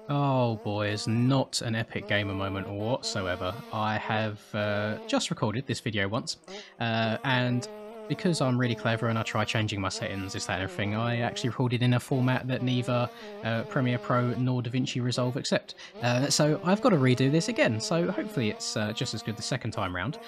Oh boys, not an epic gamer moment whatsoever. I have just recorded this video once, and because I'm really clever and I try changing my settings, this, that and everything, I actually recorded in a format that neither Premiere Pro nor DaVinci Resolve accept. So I've got to redo this again, so hopefully it's just as good the second time round.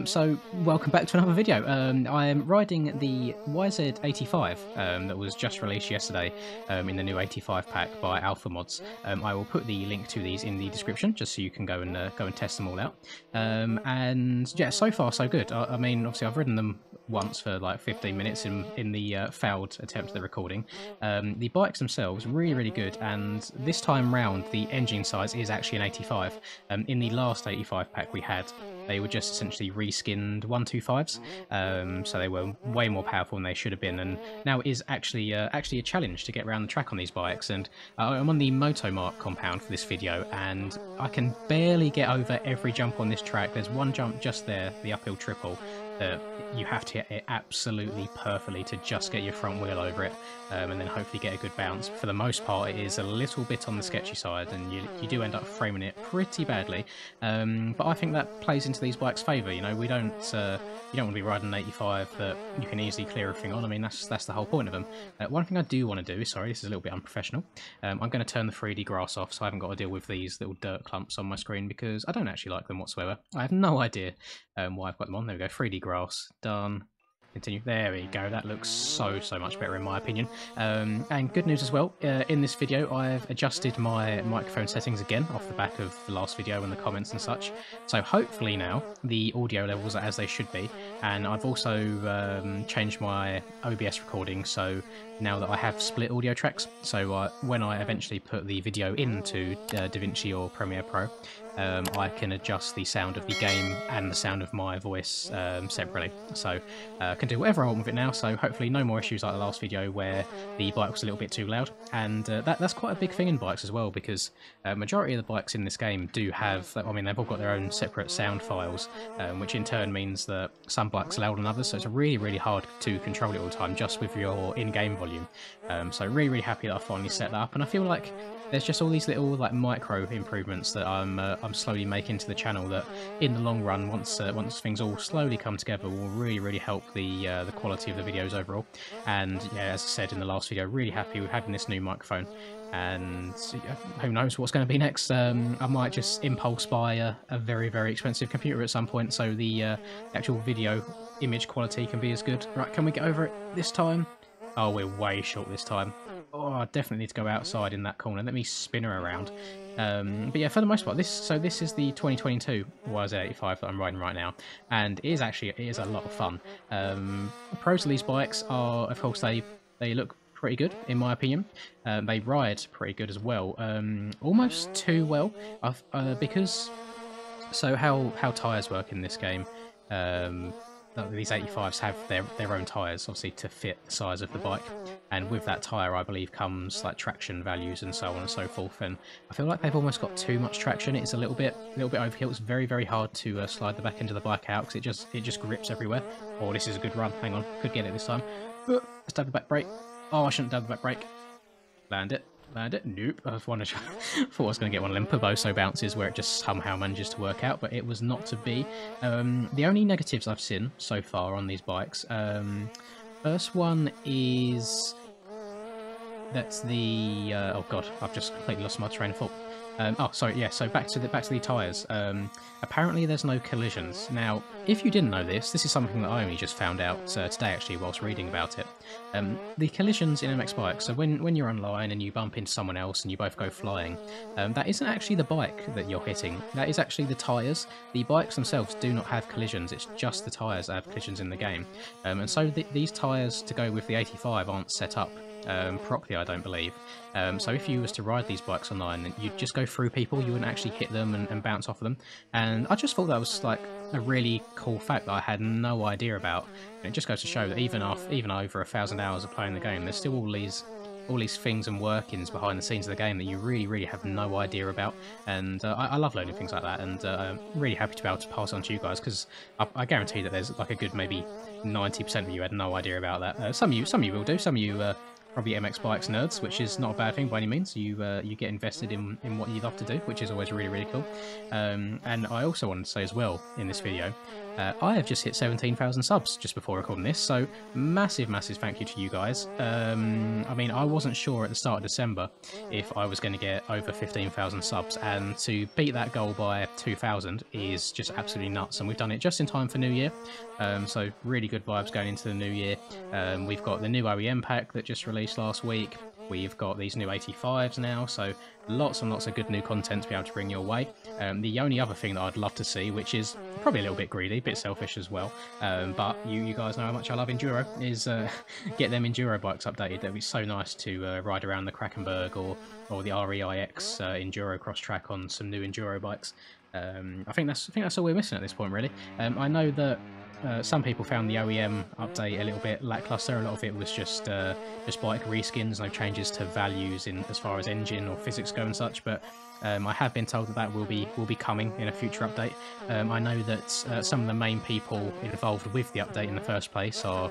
So welcome back to another video. I am riding the YZ85 that was just released yesterday in the new 85 pack by Alpha Mods. I will put the link to these in the description just so you can go and test them all out. And yeah, so far so good. I mean, obviously I've ridden them once for like 15 minutes in the failed attempt at the recording. The bikes themselves really good, and this time round the engine size is actually an 85. In the last 85 pack we had, they were just essentially reskinned 125s, so they were way more powerful than they should have been, and now it is actually a challenge to get around the track on these bikes. And I'm on the Motomark compound for this video, and I can barely get over every jump on this track. There's one jump just there, the uphill triple, that you have to hit it absolutely perfectly to just get your front wheel over it, and then hopefully get a good bounce. For the most part, it is a little bit on the sketchy side, and you do end up framing it pretty badly. But I think that plays into these bikes' favour. You know, you don't want to be riding an 85 that you can easily clear everything on. I mean, that's the whole point of them. One thing I do want to do, sorry, this is a little bit unprofessional. I'm going to turn the 3D grass off, so I haven't got to deal with these little dirt clumps on my screen, because I don't actually like them whatsoever. I have no idea why I've got them on. There we go, 3D grass done. Continue. There we go. That looks so much better in my opinion. And good news as well. In this video, I've adjusted my microphone settings again off the back of the last video and the comments and such. So hopefully now the audio levels are as they should be. And I've also changed my OBS recording, so now that I have split audio tracks. So when I eventually put the video into DaVinci or Premiere Pro, I can adjust the sound of the game and the sound of my voice separately. So I can do whatever I want with it now, so hopefully no more issues like the last video where the bike was a little bit too loud. And that's quite a big thing in bikes as well, because majority of the bikes in this game do have, I mean, they've all got their own separate sound files, which in turn means that some bikes are louder than others, so it's really hard to control it all the time just with your in-game volume. So really happy that I finally set that up, and I feel like there's just all these little like micro improvements that I'm slowly making to the channel that in the long run, once things all slowly come together, will really help the quality of the videos overall. And yeah, as I said in the last video, really happy with having this new microphone. And who knows what's going to be next. I might just impulse buy a very expensive computer at some point, so the actual video image quality can be as good. Right, can we get over it this time? Oh, we're way short this time. Oh, I definitely need to go outside in that corner. Let me spin her around. But yeah, for the most part, this is the 2022 YZ85 that I'm riding right now, and it is a lot of fun. The pros of these bikes are, of course, they look pretty good in my opinion. They ride pretty good as well, almost too well. Because so how tyres work in this game. These 85s have their own tyres, obviously, to fit the size of the bike, and with that tyre I believe comes like traction values and so on and so forth, and I feel like they've almost got too much traction. It's a little bit overkill. It's very hard to slide the back end of the bike out, because it just grips everywhere. Oh, this is a good run. Hang on, could get it this time. Let's dab the back brake. Oh, I shouldn't dab the back brake. Land it. Nope. I thought I was going to get one of them Pavoso bounces where it just somehow manages to work out, but it was not to be. The only negatives I've seen so far on these bikes, first one is that the oh god, I've just completely lost my train of thought. Oh, sorry, yeah, so back to the tyres. Apparently there's no collisions. Now, if you didn't know this is something that I only just found out today, actually, whilst reading about it. The collisions in MX bikes, so when you're online and you bump into someone else and you both go flying, that isn't actually the bike that you're hitting. That is actually the tyres. The bikes themselves do not have collisions. It's just the tyres that have collisions in the game. And so these tyres to go with the 85 aren't set up properly, I don't believe. So if you was to ride these bikes online, you'd just go through people, you wouldn't actually hit them and bounce off of them. And I just thought that was like a really cool fact that I had no idea about. And it just goes to show that even over 1,000 hours of playing the game, there's still all these things and workings behind the scenes of the game that you really have no idea about. And I love learning things like that, and I'm really happy to be able to pass on to you guys, because I guarantee that there's like a good maybe 90% of you had no idea about that. Some of you will do, some of you probably MX Bikes nerds, which is not a bad thing by any means. You get invested in what you love to do, which is always really, really cool. And I also wanted to say as well in this video, I have just hit 17,000 subs just before recording this, so massive, massive thank you to you guys. I mean, I wasn't sure at the start of December if I was going to get over 15,000 subs, and to beat that goal by 2,000 is just absolutely nuts, and we've done it just in time for New Year, so really good vibes going into the new year. We've got the new OEM pack that just released last week. We've got these new 85s now, so lots and lots of good new content to be able to bring your way. The only other thing that I'd love to see, which is probably a little bit greedy, a bit selfish as well, but you guys know how much I love Enduro, is get them Enduro bikes updated. That'd be so nice to ride around the Krakenberg or the REIX Enduro cross track on some new Enduro bikes. I think that's all we're missing at this point, really. I know that some people found the OEM update a little bit lackluster. A lot of it was just bike reskins, no changes to values in as far as engine or physics go and such. But I have been told that will be coming in a future update. I know that some of the main people involved with the update in the first place are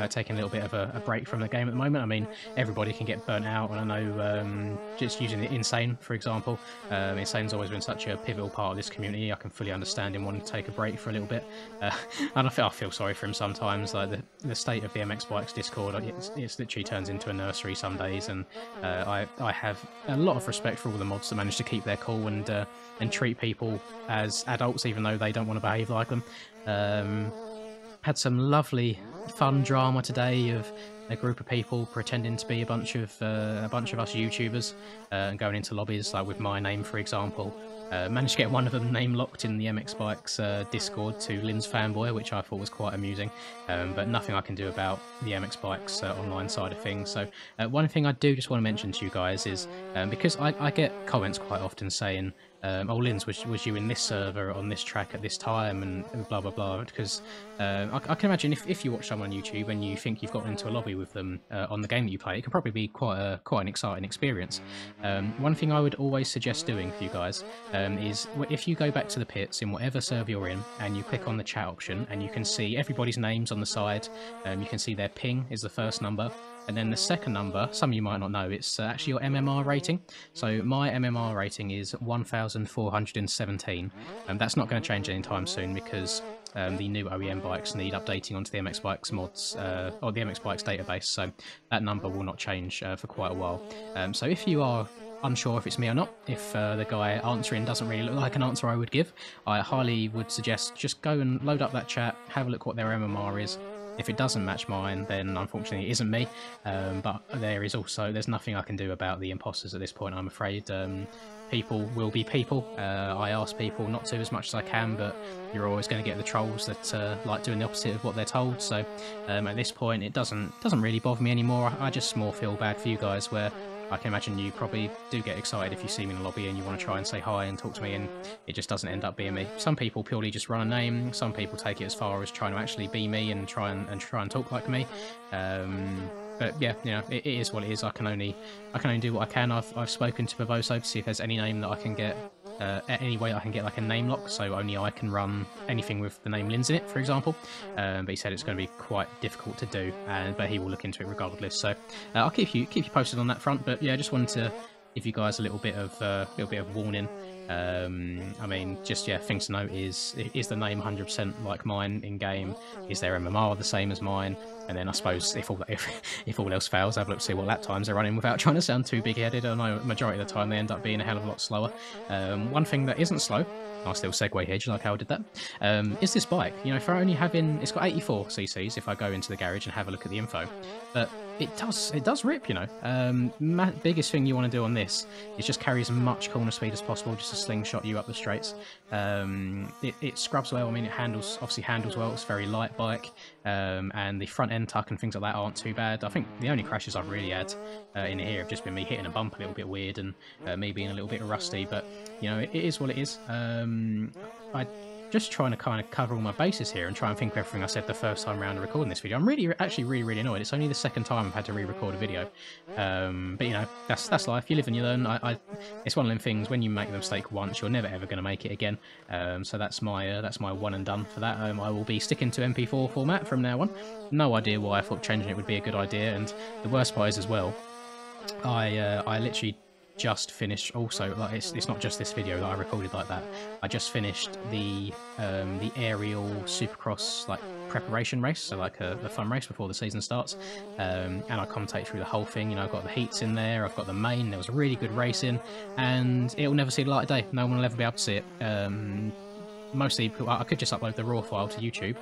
taking a little bit of a break from the game at the moment. I mean, everybody can get burnt out, and I know just using the Insane, for example, Insane's always been such a pivotal part of this community. I can fully understand him wanting to take a break for a little bit, and I feel sorry for him sometimes. Like the state of the MX Bikes Discord, it's literally turns into a nursery some days, and I have a lot of respect for all the mods that manage to keep their cool and treat people as adults, even though they don't want to behave like them. Had some lovely fun drama today of a group of people pretending to be a bunch of us YouTubers and going into lobbies, like with my name, for example. Managed to get one of them name locked in the MX Bikes Discord to Lynn's Fanboy, which I thought was quite amusing, but nothing I can do about the MX Bikes online side of things. So one thing I do just want to mention to you guys is, because I get comments quite often saying, oh, Lynn's, was you in this server on this track at this time, and blah blah blah, because I can imagine if you watch someone on YouTube and you think you've gotten into a lobby with them on the game that you play, it can probably be quite an exciting experience. One thing I would always suggest doing for you guys is, if you go back to the pits in whatever server you're in and you click on the chat option, and you can see everybody's names on the side, you can see their ping is the first number, and then the second number, some of you might not know, it's actually your MMR rating. So my MMR rating is 1,417, and that's not going to change anytime soon, because the new OEM bikes need updating onto the MX Bikes mods, or the MX Bikes database, so that number will not change for quite a while. So if you are unsure if it's me or not, if the guy answering doesn't really look like an answer I would give, I highly would suggest just go and load up that chat, have a look what their MMR is. If it doesn't match mine, then unfortunately it isn't me, but there's nothing I can do about the imposters at this point, I'm afraid. People will be people. I ask people not to as much as I can, but you're always going to get the trolls that like doing the opposite of what they're told. So at this point, it doesn't really bother me anymore. I just more feel bad for you guys, where I can imagine you probably do get excited if you see me in the lobby and you want to try and say hi and talk to me, and it just doesn't end up being me. Some people purely just run a name. Some people take it as far as trying to actually be me and try and talk like me. But yeah, you know, it is what it is. I can only do what I can. I've spoken to Bavoso to see if there's any name that I can get, any way I can get like a name lock, so only I can run anything with the name Lynn's in it, for example. But he said it's going to be quite difficult to do, but he will look into it regardless. So I'll keep you posted on that front. But yeah, I just wanted to give you guys a little bit of warning. I mean, just yeah, things to note is the name 100% like mine in game? Is their MMR the same as mine? And then I suppose if all else fails, have a look to see what lap times they're running without trying to sound too big-headed. I know majority of the time they end up being a hell of a lot slower. One thing that isn't slow, nice little segue here, just like how I did that, is this bike. You know, for only having, it's got 84 cc's if I go into the garage and have a look at the info, but it does rip, you know. Biggest thing you want to do on this is just carry as much corner speed as possible, just to slingshot you up the straights. It scrubs well. I mean, it obviously handles well. It's a very light bike, and the front end tuck and things like that aren't too bad. I think the only crashes I've really had in here have just been me hitting a bump a little bit weird and me being a little bit rusty, but you know, it is what it is. I just trying to kind of cover all my bases here and try and think of everything I said the first time around recording this video. I'm actually really annoyed. It's only the second time I've had to re-record a video, but you know, that's life. You live and you learn. It's one of them things. When you make the mistake once, you're never ever going to make it again. So that's my one and done for that. I will be sticking to MP4 format from now on. No idea why I thought changing it would be a good idea, and the worst part is as well, I literally just finished also, like, it's not just this video that I recorded like that. I just finished the aerial supercross like preparation race, so like the fun race before the season starts, and I commentate through the whole thing. You know, I've got the heats in there, I've got the main, there was a really good racing, and it will never see the light of day. No one will ever be able to see it. Mostly, I could just upload the raw file to YouTube.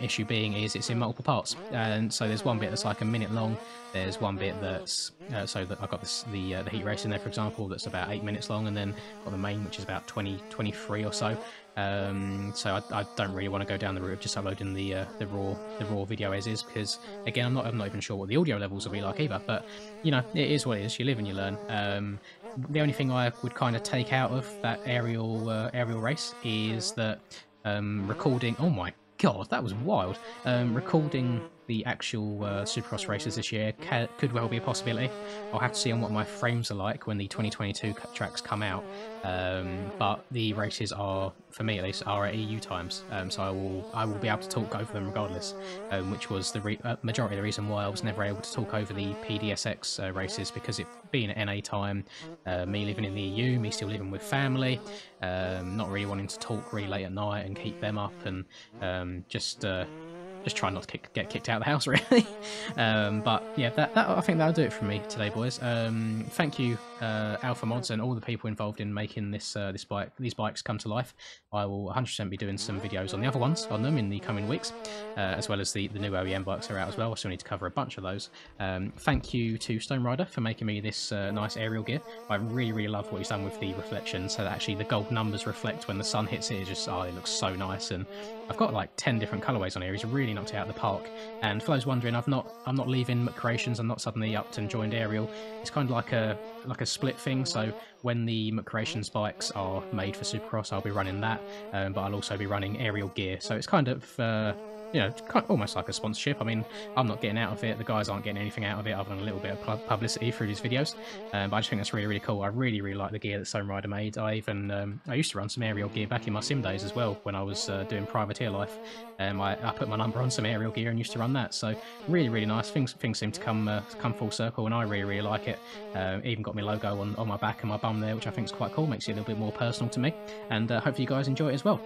Issue being is it's in multiple parts, and so there's one bit that's like a minute long. There's one bit that's so that I've got the heat race in there, for example, that's about 8 minutes long, and then got the main, which is about 23 or so. So I don't really want to go down the route of just uploading the raw video as is, because again, I'm not even sure what the audio levels will be like either. But you know, it is what it is. You live and you learn. The only thing I would kind of take out of that aerial race is that recording. Oh my god, that was wild! Recording the actual Supercross races this year could well be a possibility. I'll have to see on what my frames are like when the 2022 tracks come out. But the races are, for me at least, are at EU times, so I will be able to talk over them regardless, which was the majority of the reason why I was never able to talk over the PDSX races, because it being at NA time, me living in the EU, me still living with family, not really wanting to talk really late at night and keep them up, and just try not to get kicked out of the house, really. But yeah, that I think that'll do it from me today, boys. Thank you, Alpha Mods, and all the people involved in making these bikes come to life. I will 100% be doing some videos on the other ones on them in the coming weeks, as well as the new OEM bikes are out as well. I still need to cover a bunch of those. Thank you to Stone Rider for making me this nice aerial gear. I really love what he's done with the reflection, so that actually the gold numbers reflect when the sun hits it. It's just, oh, it looks so nice. And I've got like 10 different colorways on here. He's really knocked it out of the park. And for those wondering, I'm not leaving McCreations. I'm not suddenly upped and joined Aerial. It's kind of like a split thing. So when the McCreations bikes are made for Supercross, I'll be running that, but I'll also be running Aerial gear. So it's kind of you know, almost like a sponsorship. I mean, I'm not getting out of it, the guys aren't getting anything out of it other than a little bit of publicity through these videos, but I just think that's really cool. I really like the gear that Stone Rider made. I even I used to run some aerial gear back in my sim days as well when I was doing privateer life. I put my number on some aerial gear and used to run that, so really nice. Things seem to come full circle, and I really like it. Even got my logo on my back and my bum there, which I think is quite cool, makes it a little bit more personal to me, and hopefully you guys enjoy it as well.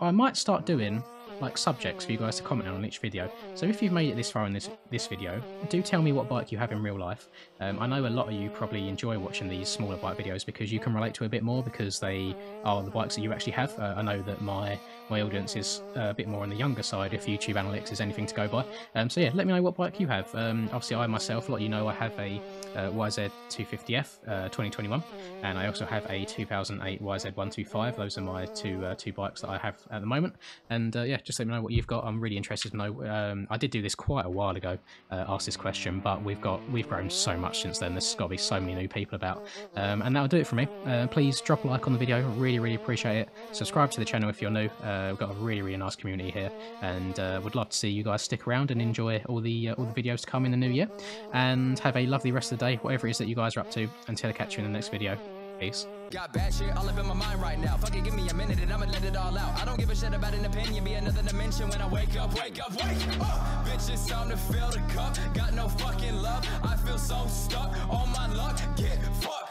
I might start doing like subjects for you guys to comment on each video. So if you've made it this far in this video, do tell me what bike you have in real life. I know a lot of you probably enjoy watching these smaller bike videos because you can relate to a bit more, because they are the bikes that you actually have. I know that my audience is a bit more on the younger side if YouTube analytics is anything to go by. So yeah, let me know what bike you have. Obviously I myself, a lot of you know, I have a YZ85 2021, and I also have a 2008 YZ125. Those are my two bikes that I have at the moment, and yeah, just let me know what you've got. I'm really interested to know. I did do this quite a while ago, asked this question, but we've grown so much since then. There's got to be so many new people about, and that'll do it for me. Please drop a like on the video, really appreciate it. Subscribe to the channel if you're new. We've got a really nice community here, and would love to see you guys stick around and enjoy all the videos to come in the new year, and have a lovely rest of the day, whatever it is that you guys are up to, until I catch you in the next video. Peace. Got bad shit all up in my mind right now. Fucking give me a minute and I'ma let it all out. I don't give a shit about an opinion, be another dimension when I wake up. Bitch, it's time to fill the cup. Got no fucking love. I feel so stuck on my luck. Get fucked.